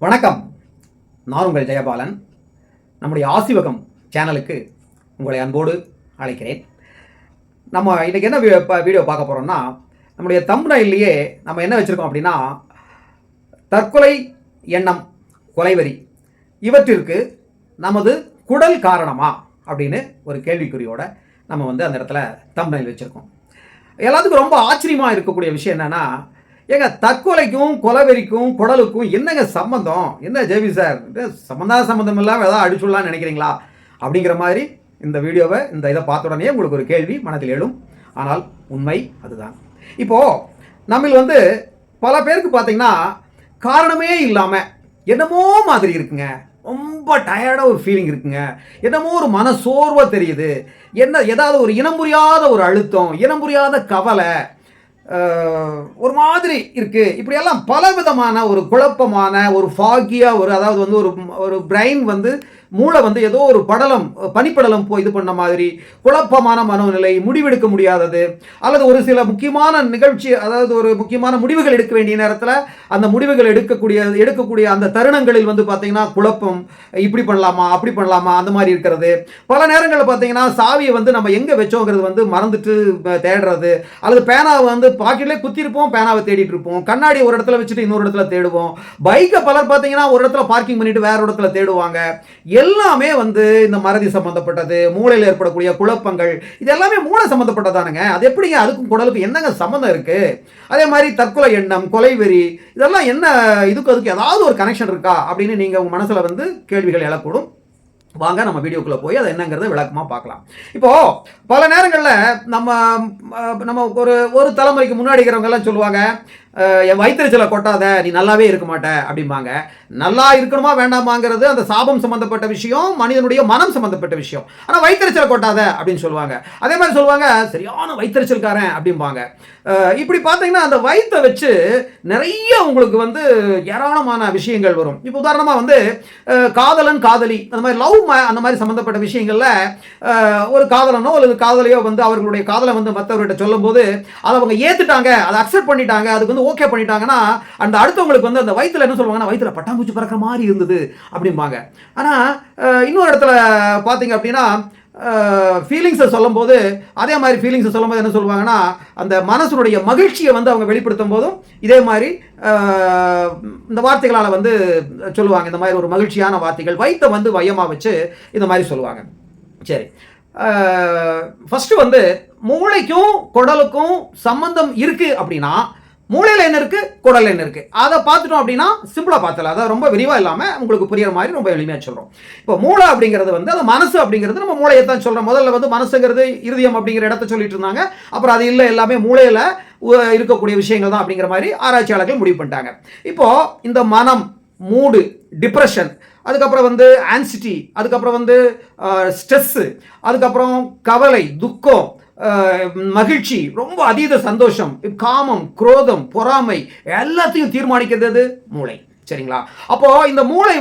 வணக்கம். நான் உங்கள் ஜெயபாலன். நம்முடைய ஆசிவகம் சேனலுக்கு உங்களை அன்போடு அழைக்கிறேன். நம்ம இன்றைக்கி என்ன வீடியோ பார்க்க போகிறோம்னா, நம்முடைய தம்ப்நெயில்லையே நம்ம என்ன வச்சுருக்கோம் அப்படின்னா, தற்கொலை எண்ணம், கொலைவெறி இவற்றிற்கு நமது குடல் காரணமா அப்படின்னு ஒரு கேள்விக்குறியோட நம்ம அந்த இடத்துல தம்ப்நெயில் வச்சுருக்கோம். எல்லாத்துக்கும் ரொம்ப ஆச்சரியமாக இருக்கக்கூடிய விஷயம் என்னென்னா, ஏங்க தற்கொலைக்கும் கொலைவெறிக்கும் குடலுக்கும் என்னங்க சம்மந்தம்? என்ன ஜேவி சார் சம்மந்தம் இல்லாமல் ஏதாவது அடிச்சுடலான்னு நினைக்கிறீங்களா அப்படிங்கிற மாதிரி இந்த வீடியோவை இதை பார்த்த உடனே உங்களுக்கு ஒரு கேள்வி மனதில் எழும். ஆனால் உண்மை அதுதான். இப்போது நம்மில் பல பேருக்கு பார்த்தீங்கன்னா காரணமே இல்லாமல் என்னமோ மாதிரி இருக்குங்க, ரொம்ப டயர்டாக ஒரு ஃபீலிங் இருக்குங்க, என்னமோ ஒரு மன சோர்வாக தெரியுது, ஏதாவது ஒரு இனம் புரியாத ஒரு அழுத்தம், இனம் புரியாத கவலை, ஒரு மாதிரி இருக்குது. இப்படியெல்லாம் பலவிதமான ஒரு குழப்பமான ஒரு ஃபாகியாக அதாவது ஒரு பிரெயின் மூளை ஏதோ ஒரு பனிப்படலம் போய் இது பண்ண மாதிரி குழப்பமான மனநிலை, முடிவெடுக்க முடியாதது, அல்லது ஒரு சில முக்கியமான நிகழ்ச்சி, அதாவது ஒரு முக்கியமான முடிவுகள் எடுக்க வேண்டிய நேரத்தில் அந்த முடிவுகள் எடுக்கக்கூடிய அந்த தருணங்களில் பார்த்தீங்கன்னா குழப்பம், இப்படி பண்ணலாமா அப்படி பண்ணலாமா அந்த மாதிரி இருக்கிறது. பல நேரங்களில் பார்த்தீங்கன்னா சாவியை நம்ம எங்கே வச்சோங்கிறது மறந்துட்டு தேடுறது, அல்லது பேனாவை பாக்கெட்லேயே குத்திருப்போம், பேனாவை தேடிட்டு இருப்போம், கண்ணாடி ஒரு இடத்துல வச்சுட்டு இன்னொரு இடத்துல தேடுவோம், பைக்கை பலர் பார்த்தீங்கன்னா ஒரு இடத்துல பார்க்கிங் பண்ணிட்டு வேற ஒரு இடத்துல தேடுவாங்க. எல்லாமே இந்த மறதி சம்பந்தப்பட்டது, மூளையில் ஏற்படக்கூடிய குழப்பங்கள், இது எல்லாமே மூளை சம்பந்தப்பட்டதானுங்க. அது எப்படிங்க அதுக்கும் குடலுக்கும் என்னங்க சம்பந்தம் இருக்கு? அதே மாதிரி தற்கொலை எண்ணம், கொலைவெறி, இதெல்லாம் என்ன, அதுக்கு ஏதாவது ஒரு கனெக்ஷன் இருக்கா அப்படின்னு நீங்க உங்க மனசுல கேள்விகள் எழக்கூடும். வாங்க நம்ம வீடியோக்குள்ளே போய் அதை என்னங்கிறத விளக்கமாக பார்க்கலாம். இப்போது பல நேரங்களில் நம்ம ஒரு தலைமுறைக்கு முன்னாடி இருக்கிறவங்கெல்லாம் சொல்லுவாங்க, என் வயிற்றுச்சலை கொட்டாத, நீ நல்லாவே இருக்க மாட்ட அப்படிம்பாங்க. நல்லா இருக்கணுமா வேண்டாமாங்கிறது அந்த சாபம் சம்மந்தப்பட்ட விஷயம், மனிதனுடைய மனம் சம்மந்தப்பட்ட விஷயம். ஆனால் வயிற்றுச்சலை கொட்டாத அப்படின்னு சொல்லுவாங்க. அதே மாதிரி சொல்லுவாங்க, சரியான வயிற்றுச்சல்காரன் அப்படிம்பாங்க. இப்படி பார்த்தீங்கன்னா அந்த வயிற்றை வச்சு நிறைய உங்களுக்கு ஏராளமான விஷயங்கள் வரும். இப்போ உதாரணமாக காதலன் காதலி அந்த மாதிரி லவ் அந்த மாதிரி சம்மந்தப்பட்ட விஷயங்களில் ஒரு காதலனோ அல்லது காதலியோ அவர்களுடைய காதலை மற்றவர்கிட்ட சொல்லும்போது அதை அவங்க ஏற்றுட்டாங்க, அதை அக்செப்ட் பண்ணிட்டாங்க, அதுக்கு ஓகே பண்ணிட்டாங்கன்னா அந்த அடுத்தவங்களுக்கு அந்த வயிற்றுல என்ன சொல்லுவாங்கன்னா, வயிற்றுல பட்டாம்பூச்சி பறக்கிற மாதிரி இருந்தது அப்படிம்பாங்க. ஆனால் இன்னொரு இடத்துல பார்த்தீங்க அப்படின்னா ஃபீலிங்ஸை சொல்லும்போது அதே மாதிரி ஃபீலிங்ஸை சொல்லும்போது என்ன சொல்லுவாங்கன்னா, அந்த மனசுடைய மகிழ்ச்சியை அவங்க வெளிப்படுத்தும் போதும் இதே மாதிரி இந்த வார்த்தைகளால் சொல்லுவாங்க. இந்த மாதிரி ஒரு மகிழ்ச்சியான வார்த்தைகள் வயிற்றை மையமாக வச்சு இந்த மாதிரி சொல்லுவாங்க. சரி, ஃபஸ்ட்டு மூளைக்கும் குடலுக்கும் சம்பந்தம் இருக்குது அப்படின்னா மூளையில் என்ன இருக்குது, குடல் என்ன இருக்குது, அதை பார்த்துட்டோம் அப்படின்னா சிம்பிளாக பார்த்தல, அதை ரொம்ப விரிவாக இல்லாமல் உங்களுக்கு புரியுற மாதிரி ரொம்ப எளிமையாக சொல்கிறோம். இப்போ மூளை அப்படிங்கிறது அது மனசு அப்படிங்கிறது நம்ம மூளையை தான் சொல்கிறோம். முதல்ல மனசுங்கிறது இருதயம் அப்படிங்கிற இடத்த சொல்லிட்டு இருந்தாங்க. அப்புறம் அது இல்லை, எல்லாமே மூளையில் இருக்கக்கூடிய விஷயங்கள் தான் அப்படிங்கிற மாதிரி ஆராய்ச்சியாளர்கள் முடிவு பண்ணிட்டாங்க. இப்போது இந்த மனம், மூடு, டிப்ரெஷன், அதுக்கப்புறம் ஆன்சிட்டி, அதுக்கப்புறம் ஸ்ட்ரெஸ்ஸு, அதுக்கப்புறம் கவலை, துக்கம், மகிழ்ச்சி, ரொம்ப அதீத சந்தோஷம், காமம், குரோதம், பொறாமை எல்லாத்தையும் தீர்மானிக்கிறது மூளை. சரிங்களா? அப்போ இந்த மூளை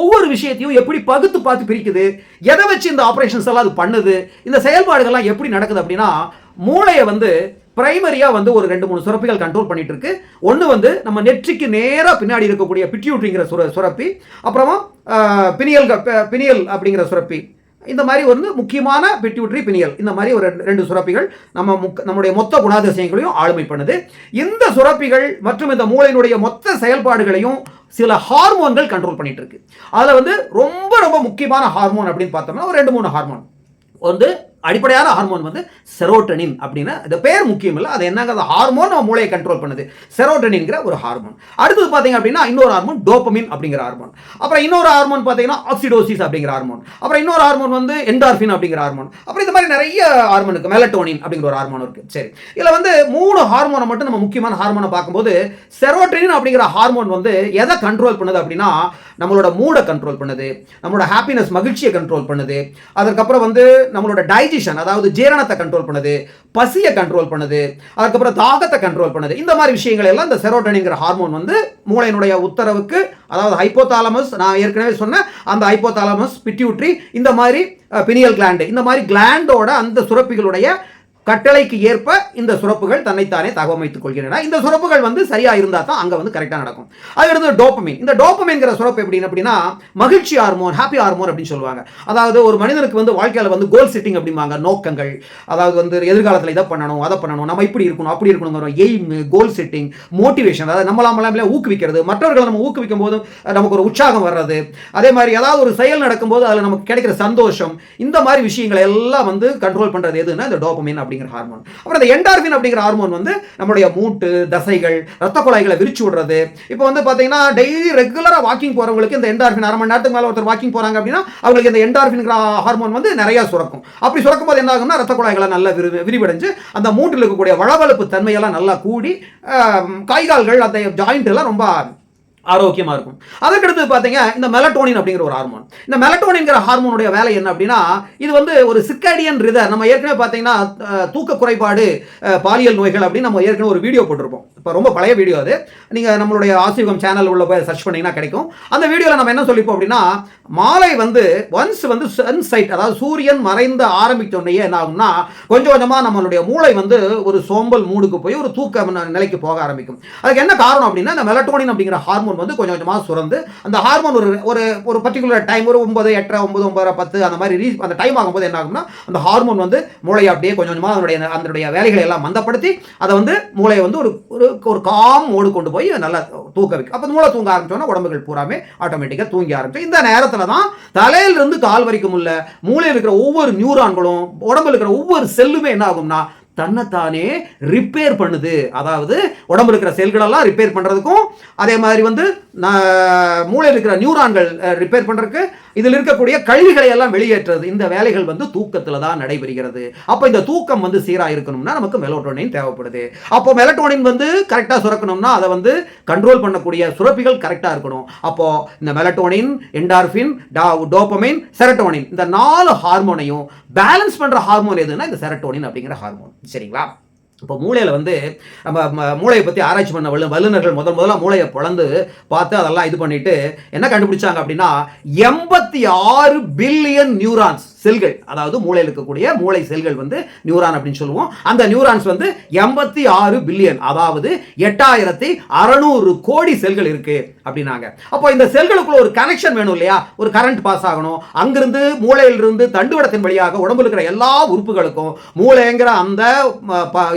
ஒவ்வொரு விஷயத்தையும் எப்படி பகுத்து பார்த்து பிரிக்குது, எதை வச்சு இந்த ஆபரேஷன்ஸ் எல்லாம் அது பண்ணுது, இந்த செயல்பாடுகள்லாம் எப்படி நடக்குது அப்படின்னா, மூளையை பிரைமரியா ஒரு 2-3 சுரப்பிகள் கண்ட்ரோல் பண்ணிட்டு இருக்கு. ஒன்று நம்ம நெற்றிக்கு நேராக பின்னாடி இருக்கக்கூடிய பிட்யூட்டரிங்கிற சுரப்பி, அப்புறமா பினியல் அப்படிங்கிற சுரப்பி, இந்த மாதிரி முக்கியமான பிட்யூட்டரி, பினியல், இந்த மாதிரி ஒரு 2 சுரப்பிகள் நம்முடைய மொத்த குணாதிசயங்களையும் ஆளுமை பண்ணுது. இந்த சுரப்பிகள் மற்றும் இந்த மூளையினுடைய மொத்த செயல்பாடுகளையும் சில ஹார்மோன்கள் கண்ட்ரோல் பண்ணிட்டு இருக்கு. அதில் ரொம்ப ரொம்ப முக்கியமான ஹார்மோன் அப்படின்னு பார்த்தோம்னா ஒரு 2-3 ஹார்மோன். அடிப்படையான ஹார்மோன் செரோட்டனின் அப்படின்னு, இந்த பேர் முக்கியம் இல்லை, அது என்னங்க, அந்த ஹார்மோன் நம்ம மூளையை கண்ட்ரோல் பண்ணுது, செரோட்டனின்ங்கிற ஒரு ஹார்மோன். அடுத்தது பார்த்தீங்க அப்படின்னா இன்னொரு ஹார்மோன் டோபமின் அப்படிங்கிற ஹார்மோன். அப்புறம் இன்னொரு ஹார்மோன் பார்த்தீங்கன்னா ஆக்சிடோசிஸ் அப்படிங்கிற ஹார்மோன். அப்புறம் இன்னொரு ஹார்மோன் என்டார்பின் அப்படிங்கிற ஹார்மோன். அப்புறம் இந்த மாதிரி நிறைய ஹார்மோன் இருக்கு. மெலட்டோனின் அப்படிங்கிற ஒரு ஹார்மோன் இருக்கு. சரி, இதில் 3 ஹார்மோனை மட்டும் நம்ம முக்கியமான ஹார்மோனை பார்க்கும்போது, செரோட்டனின் அப்படிங்கிற ஹார்மோன் எதை கண்ட்ரோல் பண்ணுது அப்படின்னா, நம்மளோட மூடை கண்ட்ரோல் பண்ணுது, நம்மளோட ஹாப்பினஸ், மகிழ்ச்சியை கண்ட்ரோல் பண்ணுது, அதுக்கப்புறம் நம்மளோட டைஜஷன், அதாவது ஜீரணத்தை கண்ட்ரோல் பண்ணுது, பசியை கண்ட்ரோல் பண்ணுது, அதுக்கப்புறம் தாகத்தை கண்ட்ரோல் பண்ணுது. இந்த மாதிரி விஷயங்கள் எல்லாம் இந்த செரோட்டனின்ங்கிற ஹார்மோன் மூளையினுடைய உத்தரவுக்கு, அதாவது ஹைப்போதாலமஸ், நான் ஏற்கனவே சொன்ன அந்த ஹைப்போதாலமஸ், பிட்யூட்டரி, இந்த மாதிரி பினியல் கிளாண்டு, இந்த மாதிரி கிளாண்டோட அந்த சுரப்பிகளுடைய கட்டளைக்கு ஏற்ப இந்த சுரப்புகள் தன்னைத்தானே தகவமைத்துக் கொள்கின்றன. இந்த சுரப்புகள் வந்து சரியா இருந்தா தான் அங்க வந்து கரெக்டா நடக்கும். அதுக்கடுத்து டோபமைன். இந்த டோபமைன்ங்கிற சுரப்பு எப்படின்னா மகிழ்ச்சி ஹார்மோன், ஹாப்பி ஹார்மோன் அப்படின்னு சொல்லுவாங்க. அதாவது ஒரு மனிதனுக்கு வந்து வாழ்க்கையில வந்து கோல் செட்டிங் அப்படிம்பாங்க, நோக்கங்கள். அதாவது வந்து எதிர்காலத்தில் இதை பண்ணணும், அதை பண்ணணும், நம்ம இப்படி இருக்கணும், அப்படி இருக்கணும், எய்ம், கோல் செட்டிங், மோட்டிவேஷன், அதாவது நம்மளாமலே ஊக்குவிக்கிறது, மற்றவர்களை நம்ம ஊக்குவிக்கும் போது நமக்கு ஒரு உற்சாகம் வர்றது, அதே மாதிரி ஏதாவது ஒரு செயல் நடக்கும்போது அதில் நமக்கு கிடைக்கிற சந்தோஷம், இந்த மாதிரி விஷயங்களை எல்லாம் வந்து கண்ட்ரோல் பண்றது எதுன்னா இந்த டோபமைன் அப்படிங்கிற ஹார்மோன். அப்புறம் இந்த என்டார்பின் அப்படிங்கிற ஹார்மோன் வந்து நம்மளுடைய மூட்டு, தசைகள், ரத்த குழாய்களை விரிச்சு விடுறது. இப்போ வந்து பாத்தீங்கன்னா டெய்லி ரெகுலரா வாக்கிங் போறவங்களுக்கு இந்த என்டார்பின், அரை மணி நேரத்துக்கு மேல ஒருத்தர் வாக்கிங் போறாங்க அப்படின்னா அவங்களுக்கு இந்த என்டார்பின் ஹார்மோன் வந்து நிறைய சுரக்கும். அப்படி சுரக்கும் போது என்ன ஆகும்னா ரத்த குழாய்களை நல்லா விரிவடைஞ்சு அந்த மூட்டில் இருக்கக்கூடிய வளவளப்பு தன்மையெல்லாம் நல்லா கூடி கைகால்கள், அந்த ஜாயிண்ட் எல்லாம் ரொம்ப ஆரோக்கியமா இருக்கும். அதற்கடுத்து பாத்தீங்க இந்த மெலட்டோனின் அப்படிங்கிற ஒரு ஹார்மோன். இந்த மெலட்டோனின்ங்கிற ஹார்மோனுடைய வேலை என்ன அப்படின்னா இது வந்து ஒரு சிர்காடியன் ரிதம். நம்ம ஏற்கனவே பாத்தீங்கன்னா தூக்க குறைபாடு, பாலியல் நோய்கள் அப்படின்னு நம்ம ஏற்கனவே ஒரு வீடியோ போட்டிருப்போம். இப்போ ரொம்ப பழைய வீடியோ அது. நீங்க நம்மளுடைய ஆசிவகம் சேனல் உள்ள போய் சர்ச் பண்ணீங்கன்னா கிடைக்கும். அந்த வீடியோல நம்ம என்ன சொல்லிப்போம் அப்படின்னா மாலை வந்து ஒன்ஸ் வந்து சன்சைட், அதாவது சூரியன் மறைந்து ஆரம்பித்தோடனே என்ன ஆகும்னா கொஞ்சம் கொஞ்சமா நம்மளுடைய மூளை வந்து ஒரு சோம்பல் மூடுக்கு போய் ஒரு தூக்க நிலைக்கு போக ஆரம்பிக்கும். அதுக்கு என்ன காரணம் அப்படின்னா இந்த மெலட்டோனின் அப்படிங்கிற ஹார்மோன் வந்து கொஞ்சம் கொஞ்சமா சுரந்து அந்த ஹார்மோன் ஒரு பர்டிகுலர் டைம், ஒரு 9, 8, 9, 9, 10 அந்த மாதிரி அந்த டைம் ஆகும்போது என்ன ஆகும்னா அந்த ஹார்மோன் வந்து மூளையை அப்படியே கொஞ்சம் கொஞ்சமா அதனுடைய வேலைகளை எல்லாம் மந்தப்படுத்தி அதை வந்து மூளையை வந்து ஒரு காம் மோடு கொண்டு போய் நல்லா தூக்க வைக்கும். அப்போ மூளை தூங்க ஆரம்பிச்சோன்னா உடம்புகள் பூராமே ஆட்டோமேட்டிக்காக தூங்கி ஆரம்பிச்சோம். இந்த நேரத்தில் தான் தலையிலிருந்து கால் வரைக்கும் உள்ள மூளையில் இருக்கிற ஒவ்வொரு நியூரான்களும் உடம்புல இருக்கிற ஒவ்வொரு செல்லுமே என்ன ஆகும்னா தன்னைத்தானே ரிப்பேர் பண்ணுது. அதாவது உடம்புல இருக்கிற செல்களெல்லாம் ரிப்பேர் பண்றதுக்கும் அதே மாதிரி வந்து மூளையில் இருக்கிற நியூரான்கள் ரிப்பேர் பண்றதுக்கு இதில் இருக்கக்கூடிய கழிவுகளை எல்லாம் வெளியேற்றுறது, இந்த வேலைகள் வந்து தூக்கத்தில் தான் நடைபெறுகிறது. அப்போ இந்த தூக்கம் வந்து சீராக இருக்கணும்னா நமக்கு மெலட்டோனின் தேவைப்படுது. அப்போ மெலட்டோனின் வந்து கரெக்டாக சுரக்கணும்னா அதை வந்து கண்ட்ரோல் பண்ணக்கூடிய சுரப்பிகள் கரெக்டாக இருக்கணும். அப்போ இந்த மெலட்டோனின், என்டார்பின், டோபமைன், செரட்டோனின் இந்த 4 ஹார்மோனையும் பேலன்ஸ் பண்ற ஹார்மோன் எதுன்னா இந்த செரட்டோனின் அப்படிங்கிற ஹார்மோன். சரிங்களா? இப்போ மூளையில் வந்து நம்ம மூளையை பற்றி ஆராய்ச்சி பண்ண வல்லுநர்கள் முதல்ல மூளையை பிளந்து பார்த்து அதெல்லாம் இது பண்ணிட்டு என்ன கண்டுபிடிச்சாங்க அப்படின்னா 86 பில்லியன் நியூரான்ஸ் செல்கள், அதாவது மூளையில் இருக்கக்கூடிய மூளை செல்கள் வந்து நியூரான் அப்படின்னு சொல்லுவோம். அந்த நியூரான்ஸ் வந்து 86 பில்லியன், அதாவது 8600 கோடி செல்கள் இருக்கு அப்படின்னாங்க. அப்போ இந்த செல்களுக்குள்ள ஒரு கனெக்ஷன் வேணும் இல்லையா? ஒரு கரண்ட் பாஸ் ஆகணும். அங்கிருந்து மூளையிலிருந்து தண்டுவடத்தின் வழியாக உடம்புல இருக்கிற எல்லா உறுப்புகளுக்கும் மூளைங்கிற அந்த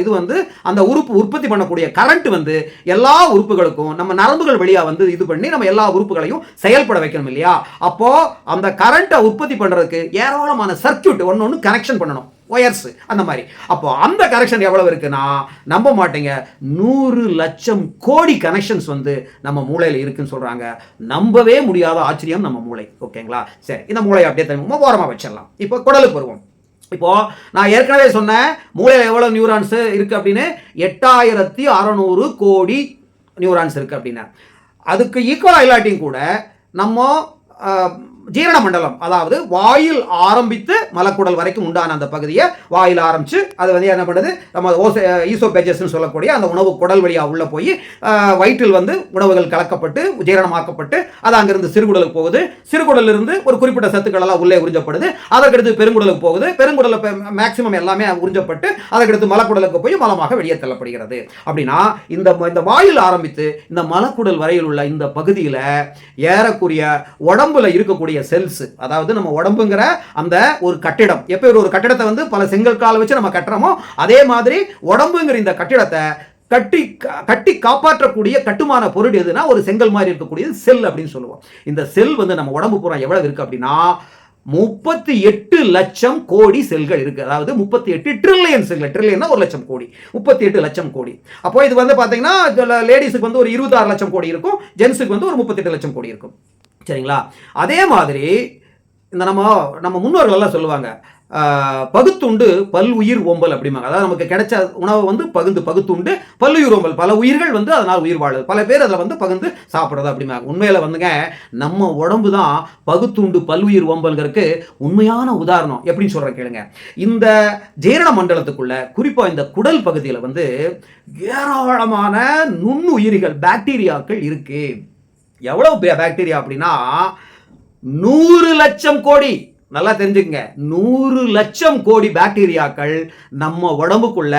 இது வந்து அந்த உற்பத்தி பண்ணக்கூடிய கரண்ட் வந்து எல்லா உறுப்புகளுக்கும் நம்ம நரம்புகள் வழியா வந்து இது பண்ணி நம்ம எல்லா உறுப்புகளையும் செயல்பட வைக்கணும் இல்லையா? அப்போ அந்த கரண்ட்டை உற்பத்தி பண்றதுக்கு ஏராளமான சர்க்யூட் ஒன்னு கனெக்ஷன் பண்ணணும், ஒயர்ஸ் அந்த மாதிரி. அப்போ அந்த கனெக்ஷன் எவ்வளவு இருக்குன்னா நம்ப மாட்டீங்க 100 லட்சம் கோடி கனெக்ஷன்ஸ் வந்து நம்ம மூளையில இருக்குன்னு சொல்றாங்க. நம்பவே முடியாத ஆச்சரியம் நம்ம மூளை. ஓகேங்களா? சரி, இந்த மூளையை அப்படியே தனிமா ஓரமா வச்சிடலாம். இப்போ குடலுக்கு வருவோம். இப்போ நான் ஏற்கனவே சொன்னேன் மூளையில் எவ்வளவு நியூரான்ஸ் இருக்கு அப்படின்னு 8600 கோடி நியூரான்ஸ் இருக்கு அப்படின்னு. அதுக்கு ஈக்குவலா இல்லாட்டியும் கூட நம்ம ஜீரண மண்டலம், அதாவது வாயில் ஆரம்பித்து மலக்குடல் வரைக்கும் உண்டான அந்த பகுதியை வாயில் ஆரம்பிச்சு அது வந்து என்ன பண்ணுது நம்ம ஈசோபேஜஸ்ன்னு சொல்லக்கூடிய அந்த உணவு குடல் வழியாக உள்ள போய் வயிற்றில் வந்து உணவுகள் கலக்கப்பட்டு ஜீரணமாக்கப்பட்டு அது அங்கிருந்து சிறுகுடலுக்கு போகுது. சிறுகுடலிருந்து ஒரு குறிப்பிட்ட சத்துக்கள் எல்லாம் உள்ளே உறிஞ்சப்படுது. அதற்கடுத்து பெருங்குடலுக்கு போகுது. பெருங்குடலில் மேக்சிமம் எல்லாமே உறிஞ்சப்பட்டு அதற்கடுத்து மலக்குடலுக்கு போய் மலமாக வெளியே தள்ளப்படுகிறது. அப்படின்னா இந்த வாயில் ஆரம்பித்து இந்த மலக்குடல் வரையில் உள்ள இந்த பகுதியில் ஏறக்குரிய உடம்புல இருக்கக்கூடிய செல்ஸ், அதாவது நம்ம உடம்புங்கிற அந்த ஒரு கட்டிடம், எப்ப ஒரு கட்டிடத்தை வந்து பல செங்கல் கால வச்சு நம்ம கட்டுறோமோ அதே மாதிரி உடம்புங்கிற இந்த கட்டிடத்தை கட்டி காப்பாற்றக்கூடிய கட்டுமான பொருள் எதுனா ஒரு செங்கல் மாதிரி இருக்கக்கூடிய செல் அப்படின்னு சொல்லுவோம். இந்த செல் வந்து நம்ம உடம்பு பூரா எவ்வளவு இருக்கு அப்படின்னா 38 லட்சம் கோடி செல்கள் இருக்கு. அதாவது 38 ட்ரில்லியன் செல்கள், ட்ரில்லியன் 1 லட்சம் கோடி, 38 லட்சம் கோடி. அப்போ இது வந்து பாத்தீங்கன்னா லேடிஸுக்கு வந்து ஒரு 26 லட்சம் கோடி இருக்கும், ஜென்ஸுக்கு வந்து ஒரு 38 லட்சம் கோடி இருக்கும். சரிங்களா? அதே மாதிரி இந்த நம்ம முன்னோர்கள் எல்லாம் சொல்லுவாங்க பகுத்துண்டு பல் உயிர் ஓம்பல் அப்படிம்பாங்க. அதாவது நமக்கு கிடைச்ச உணவை வந்து பகுத்துண்டு பல்லுயிர் ஓம்பல், பல உயிர்கள் வந்து அதனால் உயிர் வாழுது, பல பேர் அதில் வந்து பகிர்ந்து சாப்பிட்றது அப்படிம்பாங்க. உண்மையில வந்துங்க நம்ம உடம்பு தான் பகுத்துண்டு பல்லுயிர் ஓம்பல்கிறதுக்கு உண்மையான உதாரணம். எப்படின்னு சொல்றேன் கேளுங்க. இந்த ஜீரண மண்டலத்துக்குள்ள குறிப்பா இந்த குடல் பகுதியில் வந்து ஏராளமான நுண்ணுயிரிகள், பாக்டீரியாக்கள் இருக்கு. எவ்வளவு பாக்டீரியா அப்படின்னா 100 லட்சம் கோடி. நல்லா தெரிஞ்சுக்கங்க, 100 லட்சம் கோடி பாக்டீரியாக்கள் நம்ம உடம்புக்குள்ள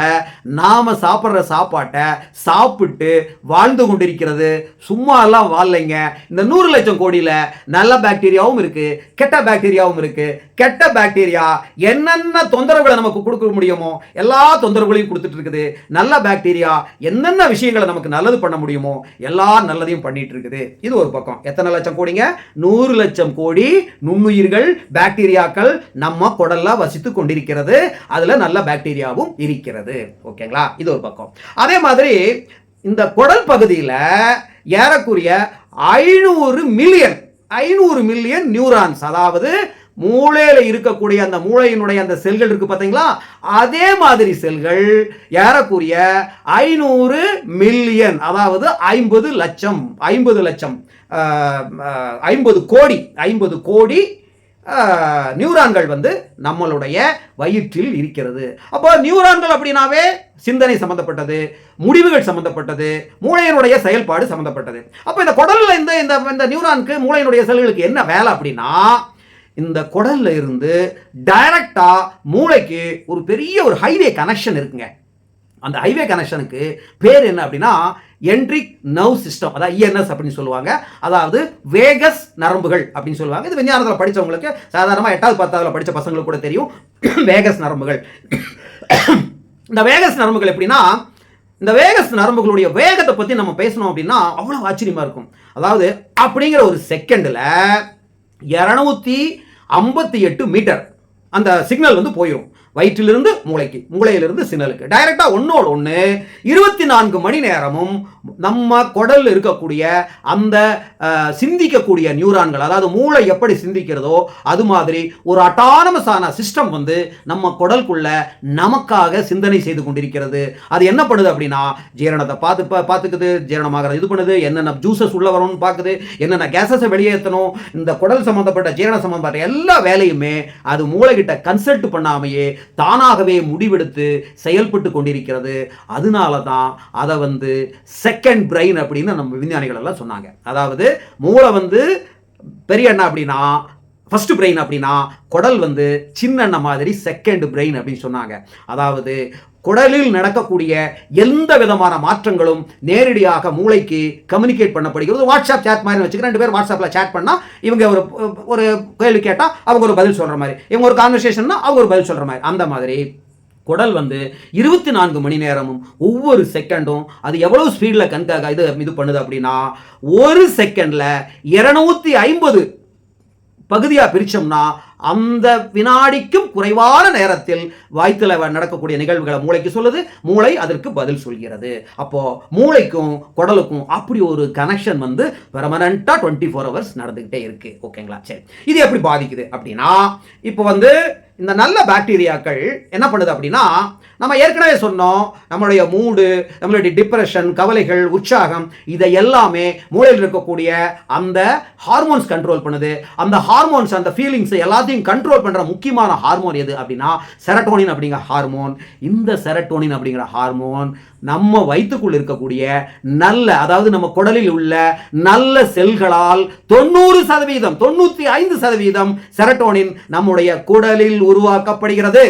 நாம சாப்பிட்ற சாப்பாட்டை சாப்பிட்டு வாழ்ந்து கொண்டிருக்கிறது. சும்மா எல்லாம் வாழலைங்க. இந்த 100 லட்சம் கோடியில நல்ல பாக்டீரியாவும் இருக்கு, கெட்ட பாக்டீரியாவும் இருக்கு. கெட்ட பாக்டீரியா என்னென்ன தொந்தரவுகளை நமக்கு கொடுக்க முடியுமோ எல்லா தொந்தரவுகளையும் கொடுத்துட்டு இருக்குது. நல்ல பாக்டீரியா என்னென்ன விஷயங்களை நமக்கு நல்லது பண்ண முடியுமோ எல்லா நல்லதையும் பண்ணிட்டு இருக்குது. இது ஒரு பக்கம். எத்தனை லட்சம் கோடிங்க? 100 லட்சம் கோடி நுண்ணுயிர்கள், பாக்டீரியாக்கள் நம்ம குடல்ல வசித்துக் கொண்டிருக்கிறது. அதுல நல்ல பாக்டீரியாவும் இருக்கிறது. ஓகேங்களா? இது ஒரு பக்கம். அதே மாதிரி இந்த குடல் பகுதியில் ஏறக்குறைய 500 மில்லியன் நியூரான்ஸ், அதாவது மூளையில இருக்கக்கூடிய அந்த மூளையினுடைய அந்த செல்கள் இருக்கு பார்த்தீங்களா, அதே மாதிரி செல்கள் ஏறக்குறைய 500 மில்லியன், அதாவது 50 லட்சம் 50 கோடி நியூரான்கள் வந்து நம்மளுடைய வயிற்றில் இருக்கிறது. அப்போ நியூரான்கள் அப்படின்னாவே சிந்தனை சம்பந்தப்பட்டது, முடிவுகள் சம்பந்தப்பட்டது, மூளையினுடைய செயல்பாடு சம்பந்தப்பட்டது. அப்போ இந்த குடல்ல இந்த நியூரானுக்கு, மூளையினுடைய செல்களுக்கு என்ன வேலை அப்படின்னா, இந்த குடல்ல இருந்து டைரக்டா மூளைக்கு ஒரு பெரிய ஒரு ஹைவே கனெக்ஷன் இருக்குங்க. அந்த ஹைவே கனெக்ஷனுக்கு பேர் என்ன அப்படின்னா என்ட்ரிக் நர்வ் சிஸ்டம், அதாவது இஎன்எஸ் அப்படின்னு சொல்லுவாங்க. அதாவது வேகஸ் நரம்புகள் அப்படின்னு சொல்லுவாங்க. இது விஞ்ஞானத்தில் படித்தவங்களுக்கு, சாதாரணமாக 8வது 10வது படித்த பசங்களுக்கு கூட தெரியும் வேகஸ் நரம்புகள். இந்த வேகஸ் நரம்புகள் எப்படின்னா, இந்த வேகஸ் நரம்புகளுடைய வேகத்தை பற்றி நம்ம பேசணும் அப்படின்னா அவ்வளோ ஆச்சரியமாக இருக்கும். அதாவது அப்படிங்கிற ஒரு செகண்டில் 258 மீட்டர் அந்த சிக்னல் வந்து போயிடும். வயிற்றிலிருந்து மூளைக்கு, மூளையிலிருந்து சின்னலுக்கு டைரக்டா ஒன்னோடு ஒன்று 24 மணி நேரமும் நம்ம குடல் இருக்கக்கூடிய அந்த சிந்திக்கக்கூடிய நியூரான்கள், அதாவது மூளை எப்படி சிந்திக்கிறதோ அது மாதிரி ஒரு அட்டானமஸான சிஸ்டம் வந்து நம்ம குடலுக்குள்ள நமக்காக சிந்தனை செய்து கொண்டிருக்கிறது. அது என்ன பண்ணுது அப்படின்னா, ஜீரணத்தை பார்த்துக்குது, ஜீரணமாகிறது இது பண்ணுது, என்னென்ன ஜூசஸ் உள்ள வரணும்னு பார்க்குது, என்னென்ன கேஸஸை வெளியேற்றணும், இந்த குடல் சம்பந்தப்பட்ட ஜீரண சம்பந்தப்பட்ட எல்லா வேலையுமே அது மூளைகிட்ட கன்சல்ட் பண்ணாமையே தானாகவே முடிவெடுத்து செயல்பட்டு கொண்டிருக்கிறது. அதனால தான் அதை வந்து செகண்ட் பிரெயின் அப்படின்னு நம்ம விஞ்ஞானிகள் எல்லாம் சொன்னாங்க. அதாவது மூளை வந்து பெரிய அண்ணா அப்படின்னா ஃபர்ஸ்ட் பிரெயின் அப்படின்னா, குடல் வந்து சின்ன அண்ணா மாதிரி செகண்ட் பிரெயின் அப்படின்னு சொன்னாங்க. அதாவது குடலில் நடக்கக்கூடிய எந்த விதமான மாற்றங்களும் நேரடியாக மூளைக்கு கம்யூனிகேட் பண்ணப்படுகிறது. வாட்ஸ்அப் சேட் மாதிரி வச்சுக்க, 2 பேர் வாட்ஸ்அப்பில் சேட் பண்ணால் இவங்க ஒரு கேள்வி கேட்டால் அவங்க ஒரு பதில் சொல்கிற மாதிரி, இவங்க ஒரு கான்வர்சேஷன்னா அவங்க ஒரு பதில் சொல்கிற மாதிரி, அந்த மாதிரி குடல் வந்து 24 மணி நேரமும் ஒவ்வொரு செகண்டும் அது எவ்வளவு ஸ்பீடில் இது பண்ணுது அப்படின்னா, ஒரு செகண்டில் 250 பகுதியாக பிரித்தோம்னா அந்த வினாடிக்கும் குறைவான நேரத்தில் வயிற்றில் நடக்கக்கூடிய நிகழ்வுகளை மூளைக்கு சொல்லுது, மூளை அதற்கு பதில் சொல்கிறது. அப்போ மூளைக்கும் குடலுக்கும் அப்படி ஒரு கனெக்ஷன் வந்து பெர்மனண்டா 24 hours நடந்துகிட்டே இருக்கு. ஓகேங்களா? சரி, இது எப்படி பாதிக்குது அப்படின்னா, இப்போ வந்து இந்த நல்ல பாக்டீரியாக்கள் என்ன பண்ணுது அப்படின்னா, நம்ம ஏற்கனவே சொன்னோம், நம்மளுடைய மூடு, நம்மளுடைய டிப்ரெஷன், கவலைகள், உற்சாகம், இதை எல்லாமே மூளையில் இருக்கக்கூடிய அந்த ஹார்மோன்ஸ் கண்ட்ரோல் பண்ணுது. அந்த ஹார்மோன்ஸ், அந்த ஃபீலிங்ஸ் எல்லாத்தையும் கண்ட்ரோல் பண்ற முக்கியமான ஹார்மோன் எது அப்படின்னா செரட்டோனின் அப்படிங்கிற ஹார்மோன். இந்த செரட்டோனின் அப்படிங்கிற ஹார்மோன் நம்ம வயிற்றுக்குள் இருக்கக்கூடிய நல்ல, அதாவது நம்ம குடலில் உள்ள நல்ல செல்களால் 90%, 95% செரட்டோனின் நம்முடைய குடலில் உருவாக்கப்படுகிறது.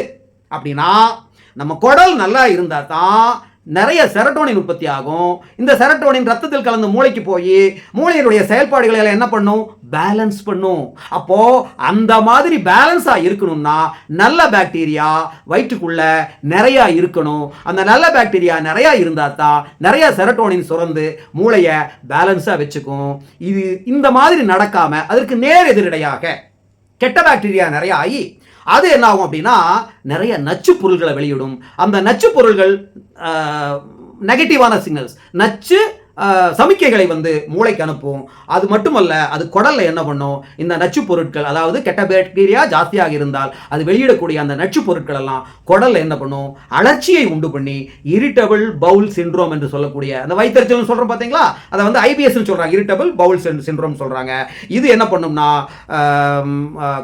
அப்படின்னா நம்ம குடல் நல்லா இருந்தா தான் நிறைய செரட்டோனின் உற்பத்தி ஆகும். இந்த செரட்டோனின் ரத்தத்தில் கலந்து மூளைக்கு போய் மூளையினுடைய செயல்பாடுகளை என்ன பண்ணும்? பேலன்ஸ் பண்ணும். அப்போ அந்த மாதிரி பேலன்ஸா இருக்கணும்னா நல்ல பாக்டீரியா வயிற்றுக்குள்ள நிறைய இருக்கணும். அந்த நல்ல பாக்டீரியா நிறைய இருந்தா தான் நிறைய செரட்டோனின் சுரந்து மூளையை பேலன்ஸா வச்சுக்கும். இது இந்த மாதிரி நடக்காம அதற்கு நேர் எதிரடையாக கெட்ட பாக்டீரியா நிறைய ஆகி அது என்ன ஆகும் அப்படின்னா நிறைய நச்சு பொருள்களை வெளியிடும். அந்த நச்சு பொருள்கள் நெகட்டிவான சிக்னல்ஸ், நச்சு சமிக்கைகளை வந்து மூளைக்கு அனுப்பும். அது மட்டுமல்ல, அது குடல்ல என்ன பண்ணும்? இந்த நச்சு பொருட்கள், அதாவது கெட்ட பாக்டீரியா ஜாஸ்தியாக இருந்தால் அது வெளியிடக்கூடிய அந்த நச்சு பொருட்கள் எல்லாம் குடல்ல என்ன பண்ணும்? அலர்ச்சியை உண்டு பண்ணி இரிட்டபிள் பவுல் சிண்ட்ரோம் என்று சொல்லக்கூடிய அந்த வயிற்றெரிச்சல் சொல்றோம் பாத்தீங்களா, அதை வந்து ஐபிஎஸ் சொல்றாங்க, இரிட்டபிள் பவுல் சிண்ட்ரோம் சொல்றாங்க. இது என்ன பண்ணும்னா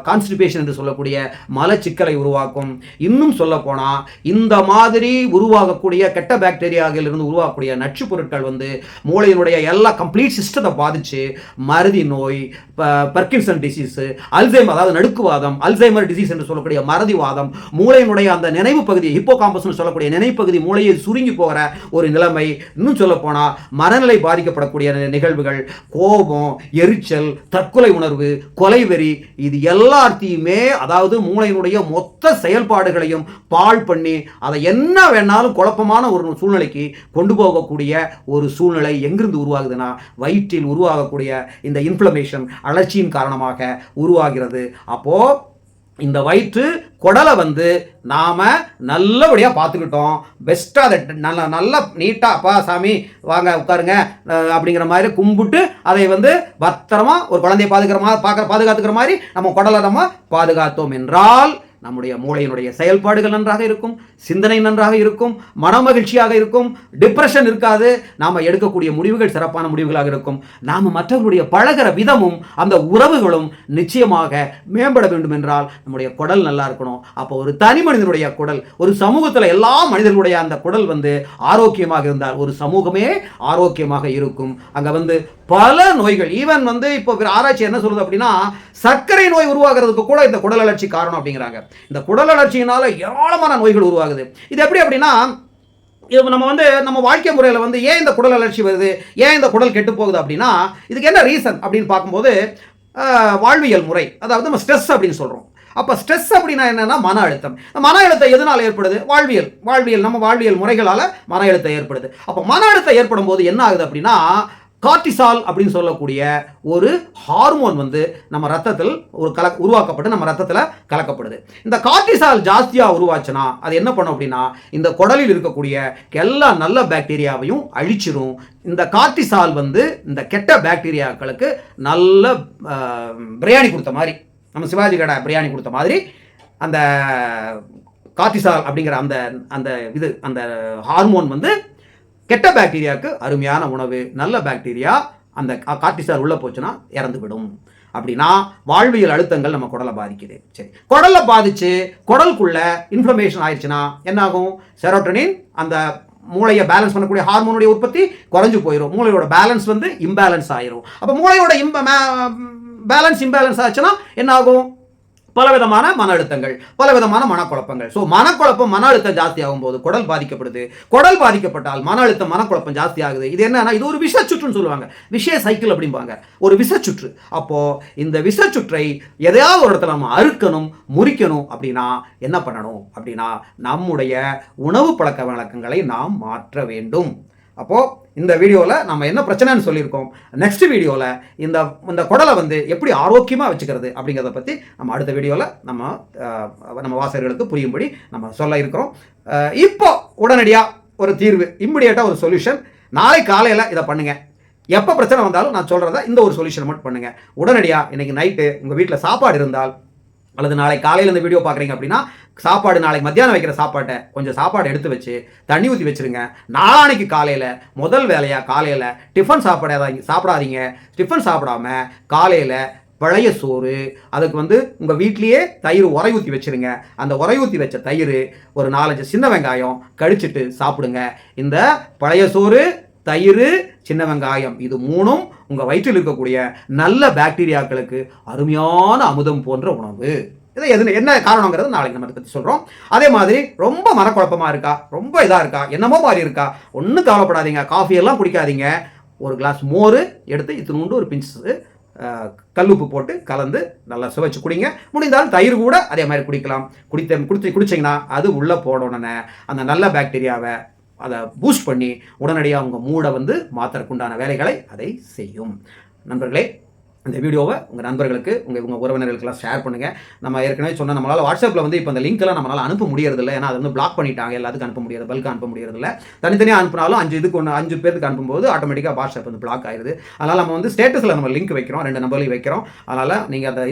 கான்ஸ்டிபேஷன் என்று சொல்லக்கூடிய மலச்சிக்கலை உருவாக்கும். இன்னும் சொல்ல போனா இந்த மாதிரி உருவாகக்கூடிய கெட்ட பாக்டீரியாவில் இருந்து உருவாகக்கூடிய நச்சு பொருட்கள் வந்து மூளையினுடைய எல்லா கம்ப்ளீட் சிஸ்டத்தை பாதிச்சு மறதி நோய், பர்கின்சன் டிசீஸ், அல்சைமர் அதாவது நடுக்குவாதம், அல்சைமர் டிசீஸ் என்று சொல்லக்கூடிய மறதிவாதம், மூளையினுடைய அந்த நினைவு பகுதி ஹிப்போகாம்பஸ் சொல்லக்கூடிய நினைவு பகுதி மூளையை சுருங்கி போகிற ஒரு நிலைமை, இன்னும் சொல்ல போனால் மனநிலை பாதிக்கப்படக்கூடிய நிகழ்வுகள், கோபம், எரிச்சல், தற்கொலை உணர்வு, கொலைவெறி, இது எல்லாத்தையுமே அதாவது மூளையினுடைய மொத்த செயல்பாடுகளையும் பாழ் பண்ணி அதை என்ன வேணாலும் குழப்பமான ஒரு சூழ்நிலைக்கு கொண்டு போகக்கூடிய ஒரு சூழ்நிலை எங்கிருந்து உருவாகுதுன்னா வயிற்றில் உருவாகக்கூடிய இந்த இன்ஃப்ளமேஷன் அழற்சியின் காரணமாக உருவாகிறது. அப்போ இந்த வயிற்று குடலை வந்து நாம நல்லபடியாக பார்த்துக்கிட்டோம், பெஸ்ட்டாக அதை நல்லா நீட்டாக அப்பா சாமி வாங்க உட்காருங்க அப்படிங்கிற மாதிரி கும்பிட்டு அதை வந்து பத்திரமா ஒரு குழந்தைய பாதுகாத்துக்கிற மாதிரி நம்ம குடலை நம்ம பாதுகாத்தோம் என்றால் நம்முடைய மூளையினுடைய செயல்பாடுகள் நன்றாக இருக்கும், சிந்தனை நன்றாக இருக்கும், மனமகிழ்ச்சியாக இருக்கும், டிப்ரெஷன் இருக்காது, நாம் எடுக்கக்கூடிய முடிவுகள் சிறப்பான முடிவுகளாக இருக்கும், நாம் மற்றவர்களுடைய பழகிற விதமும் அந்த உறவுகளும் நிச்சயமாக மேம்பட வேண்டும் என்றால் நம்முடைய குடல் நல்லா இருக்கணும். அப்போ ஒரு தனி மனிதனுடைய குடல், ஒரு சமூகத்தில் எல்லா மனிதர்களுடைய அந்த குடல் வந்து ஆரோக்கியமாக இருந்தால் ஒரு சமூகமே ஆரோக்கியமாக இருக்கும். அங்கே வந்து பல நோய்கள் ஈவன் வந்து இப்போ ஆராய்ச்சி என்ன சொல்லுது அப்படின்னா சர்க்கரை நோய் உருவாகிறதுக்கு கூட இந்த குடல் அழற்சி காரணம் அப்படிங்கிறாங்க. இந்த குடல் அழற்சியினால ஏராளமான நோய்கள் உருவாகுது. இது எப்படி அப்படின்னா நம்ம வந்து நம்ம வாழ்க்கை முறையில் வந்து ஏன் இந்த குடல் அழற்சி வருது, ஏன் இந்த குடல் கெட்டு போகுது அப்படின்னா இதுக்கு என்ன ரீசன் அப்படின்னு பார்க்கும்போது வாழ்வியல் முறை, அதாவது நம்ம ஸ்ட்ரெஸ் அப்படின்னு சொல்கிறோம். அப்போ ஸ்ட்ரெஸ் அப்படின்னா என்னன்னா மன அழுத்தம். மன அழுத்தம் எதனால் ஏற்படுது? வாழ்வியல் நம்ம வாழ்வியல் முறைகளால் மன அழுத்தம் ஏற்படுது. அப்போ மன அழுத்தம் ஏற்படும் போது என்ன ஆகுது அப்படின்னா கார்டிசால் அப்படின்னு சொல்லக்கூடிய ஒரு ஹார்மோன் வந்து நம்ம ரத்தத்தில் உருவாக்கப்பட்டு நம்ம ரத்தத்தில் கலக்கப்படுது. இந்த கார்டிசால் ஜாஸ்தியாக உருவாச்சுன்னா அது என்ன பண்ணும் அப்படின்னா இந்த குடலில் இருக்கக்கூடிய எல்லா நல்ல பாக்டீரியாவையும் அழிச்சிரும். இந்த கார்டிசால் வந்து இந்த கெட்ட பாக்டீரியாக்களுக்கு நல்ல பிரியாணி கொடுத்த மாதிரி, நம்ம சிவாஜி கடை பிரியாணி கொடுத்த மாதிரி அந்த கார்டிசால் அப்படிங்கிற அந்த அந்த இது அந்த ஹார்மோன் வந்து கெட்ட பாக்டீரியாவுக்கு அருமையான உணவு, நல்ல பாக்டீரியா அந்த கார்டிசால் உள்ள போச்சுன்னா இறந்துவிடும். அப்படின்னா வாழ்வியல் அழுத்தங்கள் நம்ம குடலை பாதிக்குது. சரி, குடலை பாதிச்சு குடலுக்குள்ள இன்ஃப்ளமேஷன் ஆயிடுச்சுன்னா என்ன ஆகும்? செரோட்டோனின் அந்த மூளையை பேலன்ஸ் பண்ணக்கூடிய ஹார்மோனுடைய உற்பத்தி குறைஞ்சு போயிடும். மூளையோட பேலன்ஸ் வந்து இம்பேலன்ஸ் ஆயிரும். அப்போ மூளையோட இம்பேலன்ஸ் ஆச்சுன்னா என்ன ஆகும்? பலவிதமான மன அழுத்தங்கள், பலவிதமான மனக்குழப்பங்கள். ஸோ மனக்குழப்பம், மன அழுத்தம் ஜாஸ்தி ஆகும் போது குடல் பாதிக்கப்படுது. குடல் பாதிக்கப்பட்டால் மன அழுத்தம், மனக்குழப்பம் ஜாஸ்தி ஆகுது. இது என்னன்னா இது ஒரு விஷச்சுற்றுன்னு சொல்லுவாங்க, விஷய சைக்கிள் அப்படிம்பாங்க, ஒரு விஷச்சுற்று. அப்போ இந்த விஷச்சுற்றை எதையாவது ஒரு இடத்துல நம்ம அறுக்கணும், முறிக்கணும் அப்படின்னா என்ன பண்ணணும் அப்படின்னா நம்முடைய உணவு பழக்க வழக்கங்களை நாம் மாற்ற வேண்டும். அப்போது இந்த வீடியோவில் நம்ம என்ன பிரச்சனைன்னு சொல்லியிருக்கோம். நெக்ஸ்ட் வீடியோவில் இந்த குடலை வந்து எப்படி ஆரோக்கியமாக வச்சுக்கிறது அப்படிங்கிறத பற்றி நம்ம அடுத்த வீடியோவில் நம்ம வாசகர்களுக்கு புரியும்படி நம்ம சொல்ல இருக்கிறோம். இப்போ உடனடியாக ஒரு தீர்வு, இம்மிடியேட்டாக ஒரு சொல்யூஷன். நாளை காலையில் இதை பண்ணுங்கள். எப்போ பிரச்சனை வந்தாலும் நான் சொல்கிறத இந்த ஒரு சொல்யூஷன் மட்டும் பண்ணுங்கள். உடனடியாக இன்றைக்கி நைட்டு உங்கள் வீட்டில் சாப்பாடு இருந்தால் அல்லது நாளை காலையில் இந்த வீடியோ பார்க்குறீங்க அப்படின்னா சாப்பாடு நாளைக்கு மத்தியானம் வைக்கிற சாப்பாட்டை கொஞ்சம் சாப்பாடு எடுத்து வச்சு தண்ணி ஊற்றி வச்சுருங்க. நாளானைக்கு காலையில் முதல் வேலையாக காலையில் டிஃபன் சாப்பிடாதீங்க. டிஃபன் சாப்பிடாம காலையில் பழைய சோறு, அதுக்கு வந்து உங்கள் வீட்லேயே தயிர் உரை ஊற்றி வச்சுருங்க. அந்த உரை ஊற்றி வச்ச தயிர் ஒரு 4-5 சின்ன வெங்காயம் கடிச்சிட்டு சாப்பிடுங்க. இந்த பழைய சோறு, தயிர், சின்ன வெங்காயம் இது மூணும் உங்கள் வயிற்றில் இருக்கக்கூடிய நல்ல பாக்டீரியாக்களுக்கு அருமையான அமுதம் போன்ற உணவு. இதை என்ன காரணங்கிறது நாளைக்கு நம்ம அதை பற்றி சொல்கிறோம். அதே மாதிரி ரொம்ப மனக்குழப்பமாக இருக்கா, ரொம்ப இதாக இருக்கா, என்னமோ மாதிரி இருக்கா, ஒன்றும் கவலைப்படாதீங்க. காஃபியெல்லாம் குடிக்காதீங்க. ஒரு கிளாஸ் மோர் எடுத்து இத்தினூண்டு ஒரு பிஞ்சு கல்லுப்பு போட்டு கலந்து நல்லா சுவைச்சு குடிங்க. முடிந்தால் தயிர் கூட அதே மாதிரி குடிக்கலாம். குடிச்சிங்கன்னா அது உள்ளே போடணுன்னு அந்த நல்ல பாக்டீரியாவை அதை பூஸ்ட் பண்ணி உடனடியாக உங்கள் மூடை வந்து மாற்றுறதுக்குண்டான வேலைகளை அதை செய்யும். நண்பர்களே, இந்த வீடியோவை உங்கள் நண்பர்களுக்கு உங்கள் உறவினர்களுக்கெல்லாம் ஷேர் பண்ணுங்கள். நம்ம ஏற்கனவே சொன்ன நம்மளால் வாட்ஸ்அப்பில் வந்து இப்போ இந்த லிங்க்கெல்லாம் நம்மளால் அனுப்ப முடியறதில்லை. ஏன்னா அதை வந்து பிளாக் பண்ணிட்டாங்க. எல்லாத்துக்கும் அனுப்ப முடியாது, பல்காக அனுப்ப முடியறதில்ல. தனித்தனியாக அனுப்பினாலும் 5 பேருக்கு அனுப்பும்போது ஆட்டோமேட்டிக்காக வாட்ஸ்அப் வந்து பிளாக் ஆயிடுது. அதனால் நம்ம வந்து ஸ்டேட்டஸில் நம்ம லிங்க் வைக்கிறோம், 2 நம்பர்லையும் வைக்கிறோம். அதனால் நீங்கள் அந்த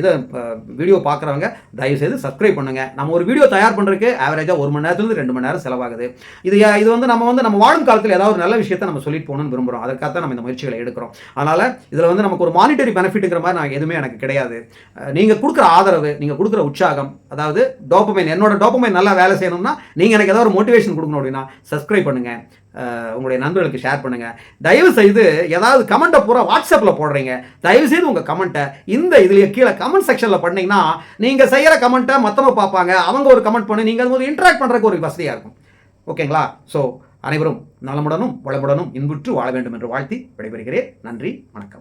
வீடியோ பார்க்குறவங்க தயவுசெய்து சப்ஸ்கிரைப் பண்ணுங்கள். நம்ம ஒரு வீடியோ தயார் பண்ணுறதுக்கு ஆவரேஜாக 1 மணி நேரத்துலேருந்து 2 மணி நேரம் செலவாகுது. இது வந்து நம்ம வாழும் காலத்தில் ஏதாவது ஒரு நல்ல விஷயத்தை நம்ம சொல்லிட்டு போகணும்னு விரும்புகிறோம். அதற்காக தான் நம்ம இந்த முயற்சிகளை எடுக்கிறோம். அதனால் இதில் வந்து நமக்கு ஒரு மானிட்டரி பெனிஃபிட் பெனிஃபிட்டுங்கிற மாதிரி நான் எதுவுமே எனக்கு கிடையாது. நீங்கள் கொடுக்குற ஆதரவு, நீங்கள் கொடுக்குற உற்சாகம், அதாவது டோப்பமைன், என்னோட டோப்பமைன் நல்லா வேலை செய்யணும்னா நீங்கள் எனக்கு ஏதாவது ஒரு மோட்டிவேஷன் கொடுக்கணும் அப்படின்னா சப்ஸ்கிரைப் பண்ணுங்கள், உங்களுடைய நண்பர்களுக்கு ஷேர் பண்ணுங்கள். தயவு செய்து ஏதாவது கமெண்ட்டை பூரா வாட்ஸ்அப்பில் போடுறீங்க, தயவு செய்து உங்கள் கமெண்ட்டை இந்த இதுலேயே கீழே கமெண்ட் செக்ஷனில் பண்ணீங்கன்னா நீங்கள் செய்கிற கமெண்ட்டை மற்றவங்க பார்ப்பாங்க, அவங்க ஒரு கமெண்ட் பண்ணி நீங்கள் அது ஒரு இன்ட்ராக்ட் பண்ணுறதுக்கு ஒரு வசதியாக இருக்கும். ஓகேங்களா? ஸோ அனைவரும் நலமுடனும் வளமுடனும் இன்புற்று வாழ வேண்டும் என்று வாழ்த்தி விடைபெறுகிறேன். நன்றி, வணக்கம்.